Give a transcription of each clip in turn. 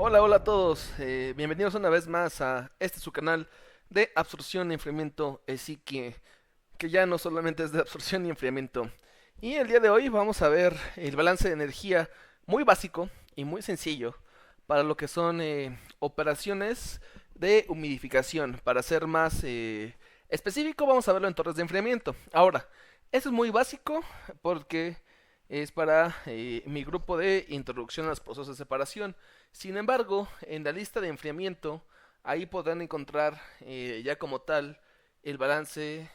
Hola, hola a todos. Bienvenidos una vez más a este su canal de absorción y enfriamiento, así que ya no solamente es de absorción y enfriamiento. Y el día de hoy vamos a ver el balance de energía muy básico y muy sencillo para lo que son operaciones de humidificación. Para ser más específico, vamos a verlo en torres de enfriamiento. Ahora, eso es muy básico porque es para mi grupo de introducción a los procesos de separación. Sin embargo, en la lista de enfriamiento, ahí podrán encontrar ya como tal el balance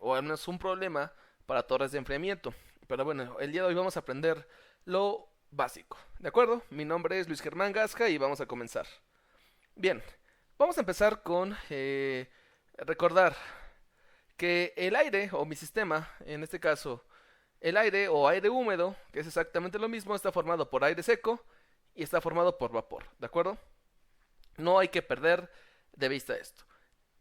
o al menos un problema para torres de enfriamiento. Pero bueno, el día de hoy vamos a aprender lo básico. ¿De acuerdo? Mi nombre es Luis Germán Gasca y vamos a comenzar. Bien, vamos a empezar con recordar que el aire o mi sistema, en este caso el aire o aire húmedo, que es exactamente lo mismo, está formado por aire seco y está formado por vapor, ¿de acuerdo? No hay que perder de vista esto.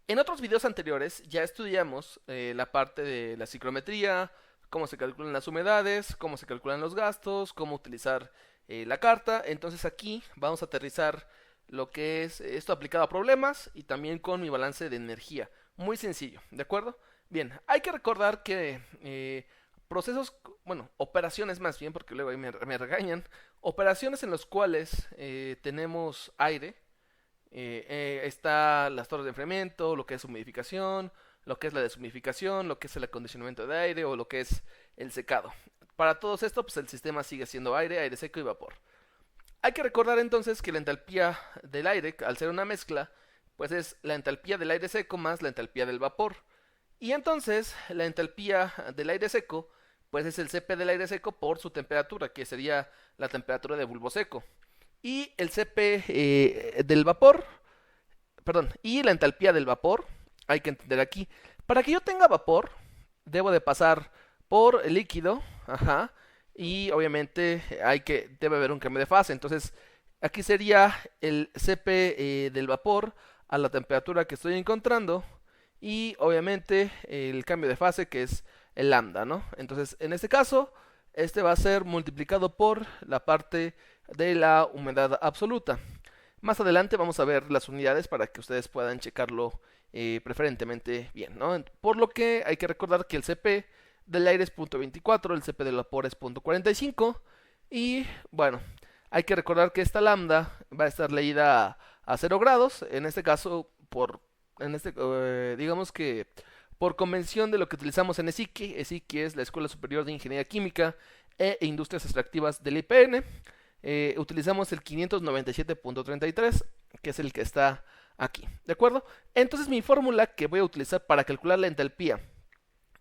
En otros videos anteriores ya estudiamos la parte de la ciclometría, cómo se calculan las humedades, cómo se calculan los gastos, cómo utilizar la carta. Entonces aquí vamos a aterrizar lo que es esto aplicado a problemas y también con mi balance de energía. Muy sencillo, ¿de acuerdo? Bien, hay que recordar que procesos, bueno, operaciones más bien, porque luego ahí me regañan, operaciones en las cuales tenemos aire, está las torres de enfriamiento, lo que es humidificación, lo que es la deshumidificación, lo que es el acondicionamiento de aire o lo que es el secado. Para todo esto, pues el sistema sigue siendo aire, aire seco y vapor. Hay que recordar entonces que la entalpía del aire, al ser una mezcla, pues es la entalpía del aire seco más la entalpía del vapor. Y entonces la entalpía del aire seco, pues es el Cp del aire seco por su temperatura, que sería la temperatura de bulbo seco. Y el Cp del vapor, perdón, y la entalpía del vapor, hay que entender aquí. Para que yo tenga vapor, debo de pasar por el líquido, ajá, y obviamente debe haber un cambio de fase. Entonces, aquí sería el Cp del vapor a la temperatura que estoy encontrando y obviamente el cambio de fase que es el lambda, ¿no? Entonces, en este caso, este va a ser multiplicado por la parte de la humedad absoluta. Más adelante vamos a ver las unidades para que ustedes puedan checarlo preferentemente bien, ¿no? Por lo que hay que recordar que el Cp del aire es 0.24, el Cp del vapor es 0.45 y bueno, hay que recordar que esta lambda va a estar leída a 0 grados, en este caso digamos que por convención de lo que utilizamos en ESICI. ESICI es la Escuela Superior de Ingeniería Química e Industrias Extractivas del IPN. Utilizamos el 597.33, que es el que está aquí, ¿de acuerdo? Entonces mi fórmula que voy a utilizar para calcular la entalpía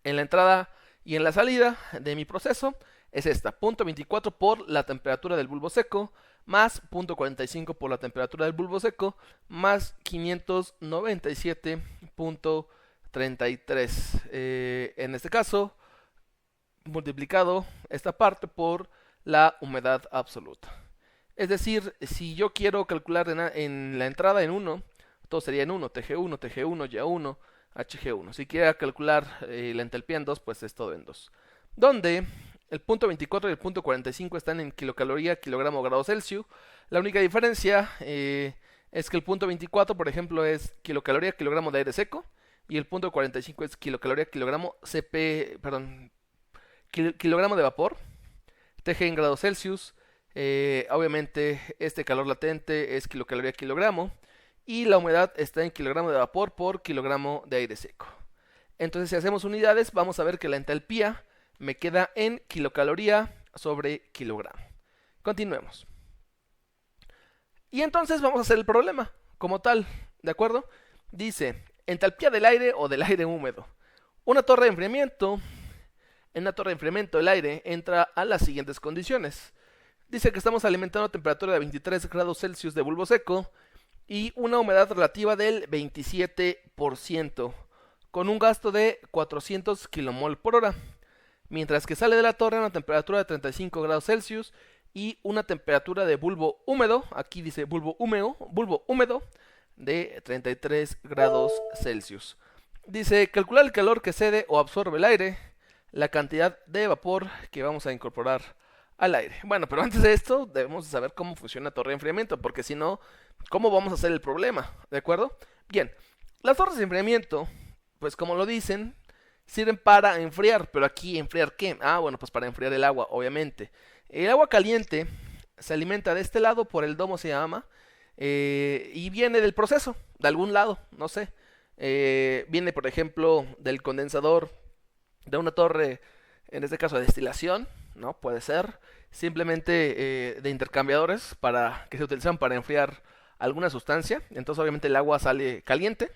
en la entrada y en la salida de mi proceso es esta: 0.24 por la temperatura del bulbo seco, más 0.45 por la temperatura del bulbo seco, más 597.33. En este caso, multiplicado esta parte por la humedad absoluta. Es decir, si yo quiero calcular en la entrada en 1, todo sería en 1, TG1, TG1, Y1, HG1. Si quiero calcular la entalpía en 2, pues es todo en 2. Donde el punto 24 y el punto 45 están en kilocaloría, kilogramo, grado Celsius. La única diferencia es que el punto 24, por ejemplo, es kilocaloría, kilogramo de aire seco. Y el punto 45 es kilocaloría, kilogramo perdón, kilogramo de vapor. TG en grados Celsius. Obviamente este calor latente es kilocaloría kilogramo y la humedad está en kilogramo de vapor por kilogramo de aire seco. Entonces si hacemos unidades vamos a ver que la entalpía me queda en kilocaloría sobre kilogramo. Continuemos. Y entonces vamos a hacer el problema como tal, ¿de acuerdo? Dice, entalpía del aire o del aire húmedo. Una torre de enfriamiento. En una torre de enfriamiento el aire entra a las siguientes condiciones. Dice que estamos alimentando a temperatura de 23 grados Celsius de bulbo seco y una humedad relativa del 27%, con un gasto de 400 kmol por hora. Mientras que sale de la torre a una temperatura de 35 grados Celsius y una temperatura de bulbo húmedo, aquí dice bulbo húmedo, de 33 grados Celsius. Dice, calcular el calor que cede o absorbe el aire, la cantidad de vapor que vamos a incorporar al aire. Bueno, pero antes de esto debemos saber cómo funciona la torre de enfriamiento, porque si no, ¿cómo vamos a hacer el problema? ¿De acuerdo? Bien, las torres de enfriamiento, pues como lo dicen, sirven para enfriar, pero aquí ¿enfriar qué? Ah, bueno, pues para enfriar el agua, obviamente. El agua caliente se alimenta de este lado, por el domo se llama, y viene del proceso, de algún lado, no sé. Viene, por ejemplo, del condensador de una torre, en este caso de destilación, ¿no? Puede ser. Simplemente de intercambiadores para que se utilizan para enfriar alguna sustancia. Entonces, obviamente, el agua sale caliente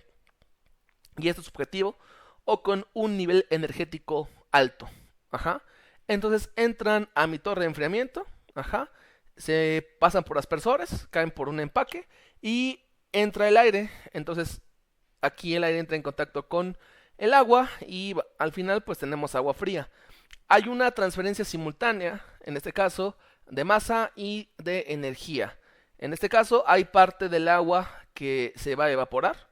y esto es subjetivo o con un nivel energético alto. Ajá. Entonces entran a mi torre de enfriamiento. Ajá. Se pasan por aspersores, caen por un empaque y entra el aire. Entonces aquí el aire entra en contacto con el agua y al final pues tenemos agua fría. Hay una transferencia simultánea, en este caso, de masa y de energía. En este caso hay parte del agua que se va a evaporar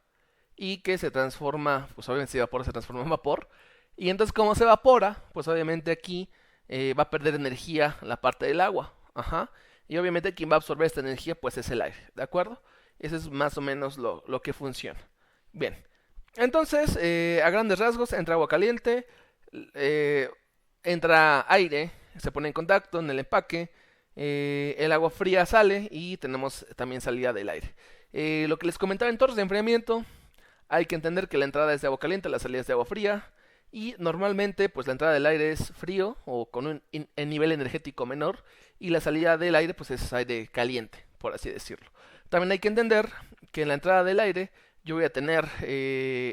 y que se transforma, pues obviamente se evapora, se transforma en vapor. Y entonces como se evapora, pues obviamente aquí va a perder energía la parte del agua. Ajá. Y obviamente quien va a absorber esta energía pues es el aire, ¿de acuerdo? Ese es más o menos lo que funciona. Bien, entonces a grandes rasgos entra agua caliente, eh, entra aire, se pone en contacto en el empaque, el agua fría sale y tenemos también salida del aire. Lo que les comentaba en torres de enfriamiento, hay que entender que la entrada es de agua caliente, la salida es de agua fría. Y normalmente pues la entrada del aire es frío o con un nivel energético menor. Y la salida del aire pues es aire caliente, por así decirlo. También hay que entender que en la entrada del aire yo voy a tener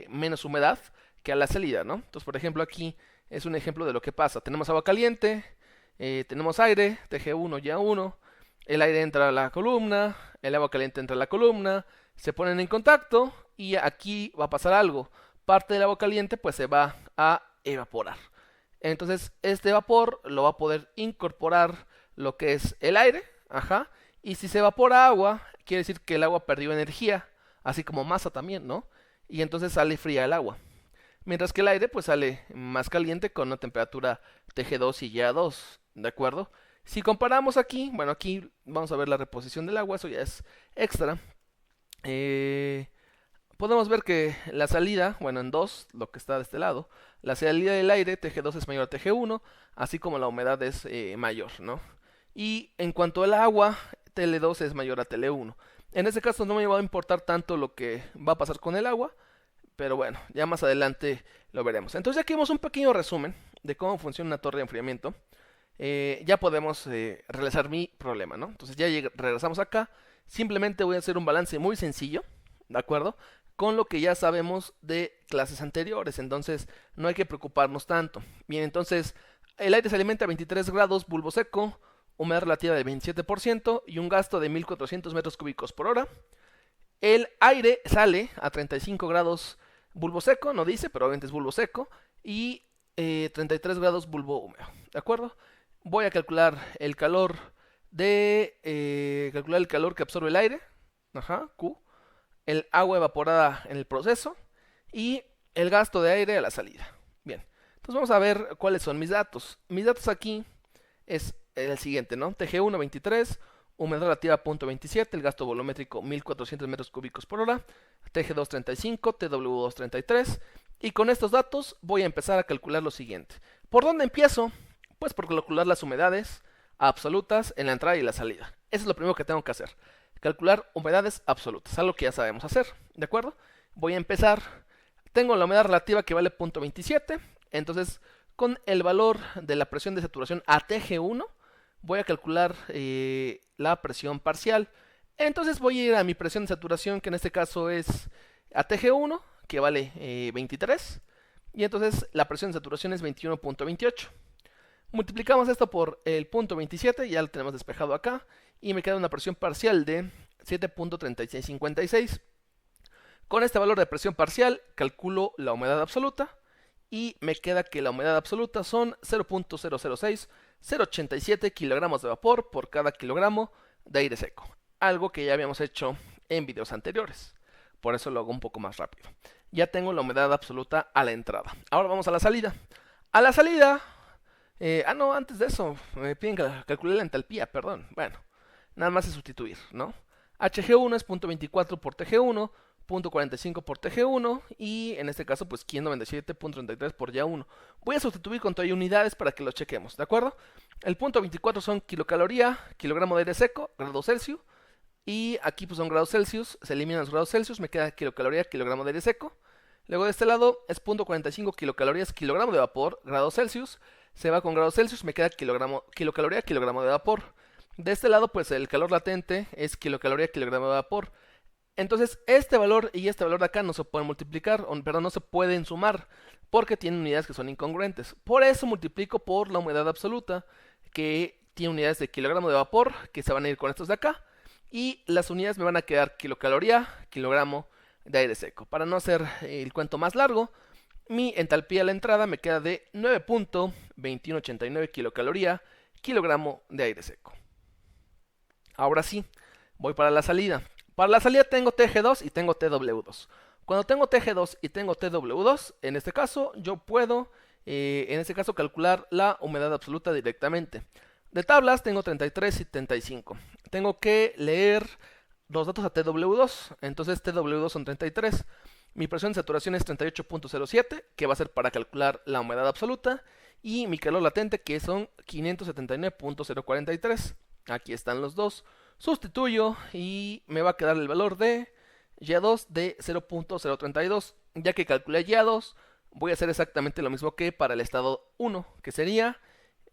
menos humedad que a la salida, ¿no? Entonces, por ejemplo, aquí es un ejemplo de lo que pasa. Tenemos agua caliente, tenemos aire, TG1 ya 1, el aire entra a la columna, el agua caliente entra a la columna, se ponen en contacto y aquí va a pasar algo. Parte del agua caliente pues se va a evaporar. Entonces este vapor lo va a poder incorporar lo que es el aire, ajá, y si se evapora agua, quiere decir que el agua perdió energía, así como masa también, ¿no? Y entonces sale fría el agua. Mientras que el aire pues sale más caliente con una temperatura TG2 y YA2, ¿de acuerdo? Si comparamos aquí, bueno, aquí vamos a ver la reposición del agua, eso ya es extra. Eh, Podemos ver que la salida, bueno, en 2, lo que está de este lado, la salida del aire, TG2 es mayor a TG1, así como la humedad es mayor, ¿no? Y en cuanto al agua, TL2 es mayor a TL1. En este caso no me va a importar tanto lo que va a pasar con el agua, pero bueno, ya más adelante lo veremos. Entonces ya que vimos un pequeño resumen de cómo funciona una torre de enfriamiento, ya podemos realizar mi problema, ¿no? Entonces ya regresamos acá, simplemente voy a hacer un balance muy sencillo, ¿de acuerdo? Con lo que ya sabemos de clases anteriores, entonces no hay que preocuparnos tanto. Bien, entonces el aire se alimenta a 23 grados bulbo seco, humedad relativa del 27% y un gasto de 1400 metros cúbicos por hora. El aire sale a 35 grados bulbo seco, no dice, pero obviamente es bulbo seco, y 33 grados bulbo húmedo, ¿de acuerdo? Voy a calcular el calor calcular el calor que absorbe el aire, ajá, Q, el agua evaporada en el proceso y el gasto de aire a la salida. Bien, entonces vamos a ver cuáles son mis datos. Mis datos aquí es el siguiente, ¿no? TG1 23, humedad relativa 0.27, el gasto volumétrico 1400 metros cúbicos por hora, TG2 35, TW2 33, y con estos datos voy a empezar a calcular lo siguiente. ¿Por dónde empiezo? Pues por calcular las humedades absolutas en la entrada y la salida. Eso es lo primero que tengo que hacer. Calcular humedades absolutas, algo que ya sabemos hacer, ¿de acuerdo? Voy a empezar, tengo la humedad relativa que vale 0.27, entonces con el valor de la presión de saturación a TG1 voy a calcular la presión parcial. Entonces voy a ir a mi presión de saturación, que en este caso es a TG1, que vale 23, y entonces la presión de saturación es 21.28. Multiplicamos esto por el punto 27, ya lo tenemos despejado acá, y me queda una presión parcial de 7.3656. Con este valor de presión parcial calculo la humedad absoluta y me queda que la humedad absoluta son 0.006087 kilogramos de vapor por cada kilogramo de aire seco, algo que ya habíamos hecho en videos anteriores, por eso lo hago un poco más rápido. Ya tengo la humedad absoluta a la entrada. Ahora vamos a la salida. A la salida No, antes de eso, me piden calcular la entalpía, perdón. Bueno, nada más es sustituir, ¿no? HG1 es .24 por TG1, .45 por TG1 y en este caso pues 597.33 por Y1. Voy a sustituir con todas unidades para que lo chequemos, ¿de acuerdo? El .24 son kilocaloría, kilogramo de aire seco, grado Celsius. Y aquí pues son grados Celsius, se eliminan los grados Celsius, me queda kilocaloría, kilogramo de aire seco. Luego de este lado es .45 kilocalorías, kilogramo de vapor, grados Celsius. Se va con grados Celsius, me queda kilocaloría, kilogramo de vapor. De este lado pues el calor latente es kilocaloría, kilogramo de vapor. Entonces este valor y este valor de acá no se pueden multiplicar, perdón, no se pueden sumar, porque tienen unidades que son incongruentes. Por eso multiplico por la humedad absoluta, que tiene unidades de kilogramo de vapor, que se van a ir con estos de acá. Y las unidades me van a quedar kilocaloría, kilogramo de aire seco. Para no hacer el cuento más largo, mi entalpía a la entrada me queda de 9.2189 kilocaloría, kilogramo de aire seco. Ahora sí, voy para la salida. Para la salida tengo TG2 y tengo TW2. Cuando tengo TG2 y tengo TW2, en este caso yo puedo, calcular la humedad absoluta directamente. De tablas tengo 33 y 35. Tengo que leer los datos a TW2. Entonces TW2 son 33. Mi presión de saturación es 38.07, que va a ser para calcular la humedad absoluta. Y mi calor latente, que son 579.043. Aquí están los dos. Sustituyo y me va a quedar el valor de Y2 de 0.032. Ya que calculé Y2, voy a hacer exactamente lo mismo que para el estado 1, que sería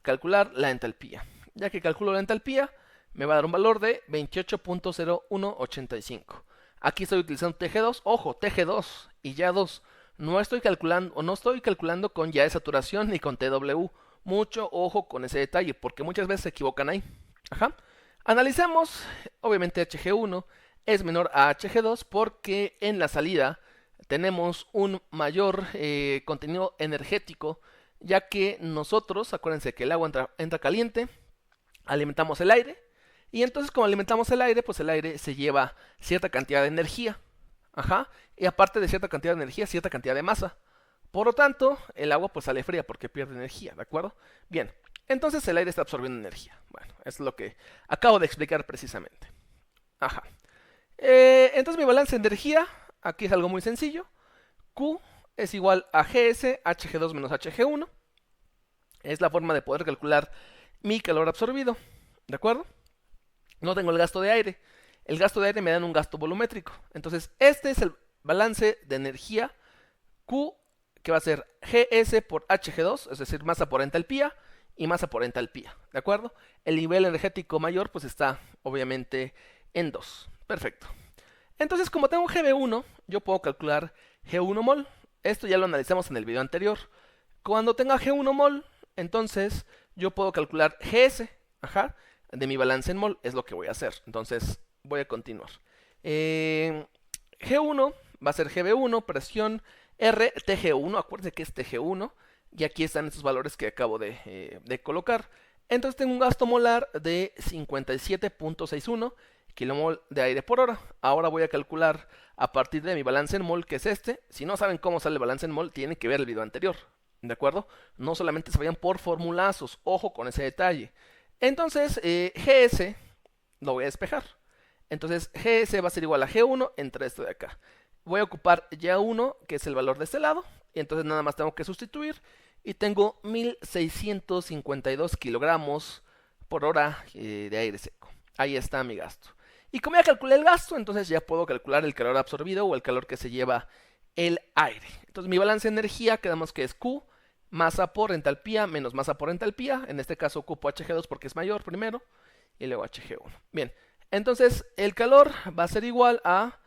calcular la entalpía. Ya que calculo la entalpía, me va a dar un valor de 28.0185. Aquí estoy utilizando TG2, ojo, TG2 y Y2. No estoy calculando con Ya de saturación ni con TW. Mucho ojo con ese detalle, porque muchas veces se equivocan ahí. Ajá. Analicemos, obviamente HG1 es menor a HG2 porque en la salida tenemos un mayor contenido energético, ya que nosotros, acuérdense que el agua entra caliente, alimentamos el aire, y entonces como alimentamos el aire, pues el aire se lleva cierta cantidad de energía, ajá, y aparte de cierta cantidad de energía, cierta cantidad de masa. Por lo tanto, el agua pues sale fría porque pierde energía, ¿de acuerdo? Bien, entonces el aire está absorbiendo energía. Bueno, es lo que acabo de explicar precisamente. Ajá. Entonces mi balance de energía, aquí es algo muy sencillo. Q es igual a GS, HG2 menos HG1. Es la forma de poder calcular mi calor absorbido, ¿de acuerdo? No tengo el gasto de aire. El gasto de aire me da un gasto volumétrico. Entonces, este es el balance de energía Q, que va a ser GS por HG2, es decir, masa por entalpía y masa por entalpía, ¿de acuerdo? El nivel energético mayor pues está obviamente en 2. Perfecto. Entonces, como tengo GB1, yo puedo calcular G1 mol. Esto ya lo analizamos en el video anterior. Cuando tenga G1 mol, entonces yo puedo calcular GS, ajá, de mi balance en mol, es lo que voy a hacer. Entonces, voy a continuar. G1 va a ser GB1, presión R, TG1, acuérdense que es TG1, y aquí están estos valores que acabo de colocar. Entonces tengo un gasto molar de 57.61 kilomol de aire por hora. Ahora voy a calcular a partir de mi balance en mol, que es este. Si no saben cómo sale el balance en mol, tienen que ver el video anterior, ¿de acuerdo? No solamente se vayan por formulazos, ojo con ese detalle. Entonces, GS lo voy a despejar. Entonces, GS va a ser igual a G1 entre esto de acá. Voy a ocupar Y1, que es el valor de este lado, y entonces nada más tengo que sustituir. Y tengo 1652 kilogramos por hora de aire seco. Ahí está mi gasto. Y como ya calculé el gasto, entonces ya puedo calcular el calor absorbido o el calor que se lleva el aire. Entonces mi balance de energía quedamos que es Q, masa por entalpía menos masa por entalpía. En este caso ocupo Hg2 porque es mayor primero, y luego Hg1. Bien, entonces el calor va a ser igual a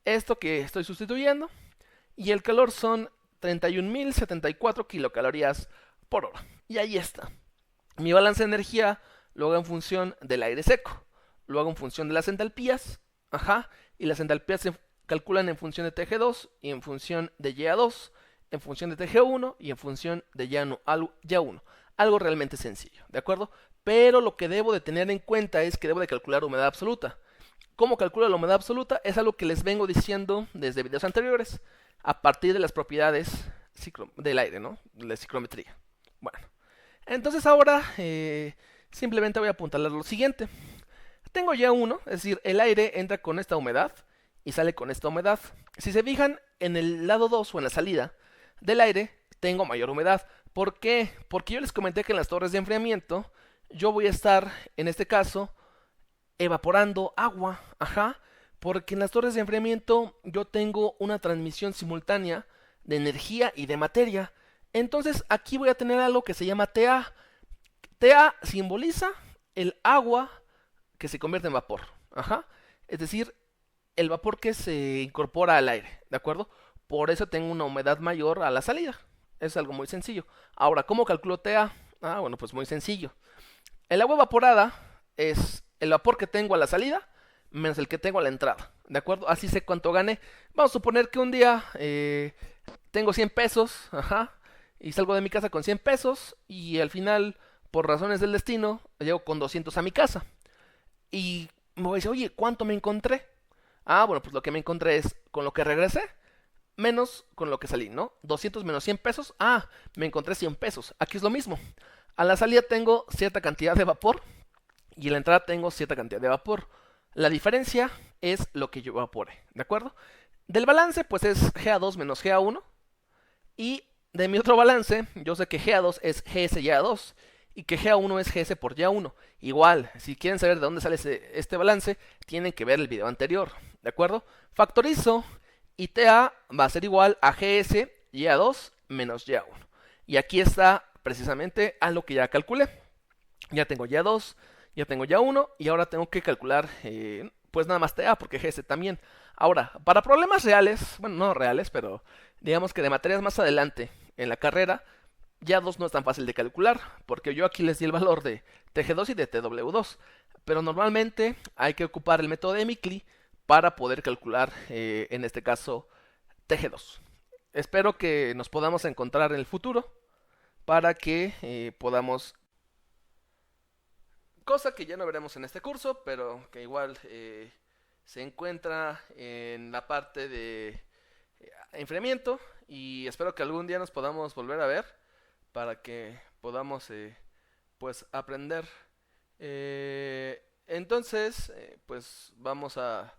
esto que estoy sustituyendo. Y el calor son 31.074 kilocalorías por hora. Y ahí está. Mi balance de energía lo hago en función del aire seco. Lo hago en función de las entalpías. Ajá. Y las entalpías se calculan en función de TG2 y en función de YA2, en función de TG1 y en función de YA1. Algo realmente sencillo, ¿de acuerdo? Pero lo que debo de tener en cuenta es que debo de calcular humedad absoluta. ¿Cómo calculo la humedad absoluta? Es algo que les vengo diciendo desde videos anteriores, a partir de las propiedades del aire, ¿no? De la ciclometría. Bueno, Entonces ahora simplemente voy a apuntalar lo siguiente. Tengo ya uno, es decir, el aire entra con esta humedad y sale con esta humedad. Si se fijan, en el lado 2 o en la salida del aire, tengo mayor humedad. ¿Por qué? Porque yo les comenté que en las torres de enfriamiento yo voy a estar, en este caso, evaporando agua. Ajá. Porque en las torres de enfriamiento yo tengo una transmisión simultánea de energía y de materia. Entonces aquí voy a tener algo que se llama TA. TA simboliza el agua que se convierte en vapor. Ajá. Es decir, el vapor que se incorpora al aire, ¿de acuerdo? Por eso tengo una humedad mayor a la salida. Es algo muy sencillo. Ahora, ¿cómo calculo TA? Ah, bueno, pues muy sencillo. El agua evaporada es el vapor que tengo a la salida menos el que tengo a la entrada, ¿de acuerdo? Así sé cuánto gané. Vamos a suponer que un día tengo 100 pesos, ajá, y salgo de mi casa con 100 pesos y al final, por razones del destino, llego con 200 a mi casa. Y me voy a decir, oye, ¿cuánto me encontré? Ah, bueno, pues lo que me encontré es con lo que regresé menos con lo que salí, ¿no? 200 menos 100 pesos, ah, me encontré 100 pesos. Aquí es lo mismo. A la salida tengo cierta cantidad de vapor y en la entrada tengo cierta cantidad de vapor. La diferencia es lo que yo evapore, ¿de acuerdo? Del balance, pues es GA2 menos GA1. Y de mi otro balance, yo sé que GA2 es GS YA2 y que GA1 es GS por YA1. Igual, si quieren saber de dónde sale este balance, tienen que ver el video anterior, ¿de acuerdo? Factorizo y TA va a ser igual a GS YA2 menos YA1. Y aquí está precisamente a lo que ya calculé. Ya tengo YA2, ya tengo YA1 y ahora tengo que calcular pues nada más TA porque GS también. Ahora, para problemas reales, bueno, no reales, pero digamos que de materias más adelante en la carrera, YA2 no es tan fácil de calcular, porque yo aquí les di el valor de TG2 y de TW2, pero normalmente hay que ocupar el método de Mikli para poder calcular, en este caso, TG2. Espero que nos podamos encontrar en el futuro para que podamos, cosa que ya no veremos en este curso, pero que igual se encuentra en la parte de enfriamiento y espero que algún día nos podamos volver a ver para que podamos pues aprender. Entonces, pues vamos a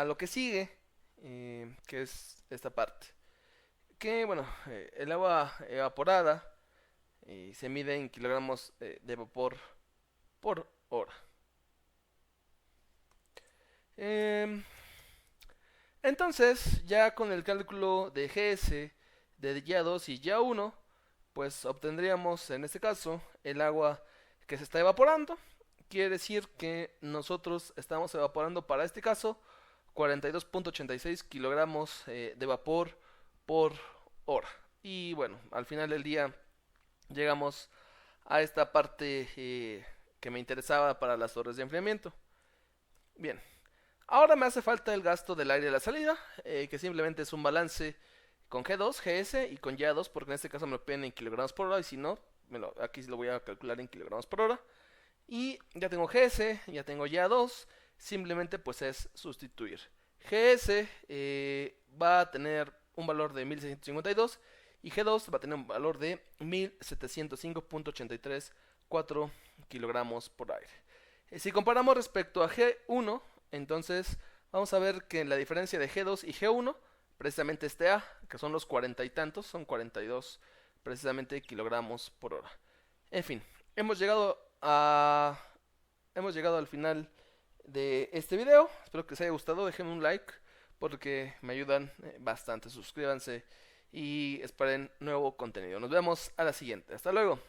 lo que sigue, que es esta parte. Que bueno, el agua evaporada se mide en kilogramos de vapor por hora. Eh, entonces, ya con el cálculo de GS, de YA2 y YA1, pues obtendríamos en este caso el agua que se está evaporando. Quiere decir que nosotros estamos evaporando para este caso 42.86 kilogramos de vapor por hora. Y bueno, al final del día llegamos a esta parte que me interesaba para las torres de enfriamiento. Bien, ahora me hace falta el gasto del aire de la salida, que simplemente es un balance con G2, GS y con YA2, porque en este caso me lo piden en kilogramos por hora, y si no, aquí lo voy a calcular en kilogramos por hora. Y ya tengo GS, ya tengo YA2, simplemente pues es sustituir. GS va a tener un valor de 1652 y G2 va a tener un valor de 1705.834 kilogramos por aire. Si comparamos respecto a G1, entonces vamos a ver que la diferencia de G2 y G1 precisamente es TA, que son los 40 y tantos, son 42 precisamente kilogramos por hora. En fin, hemos llegado al final de este video. Espero que les haya gustado, déjenme un like porque me ayudan bastante. Suscríbanse y esperen nuevo contenido. Nos vemos a la siguiente. Hasta luego.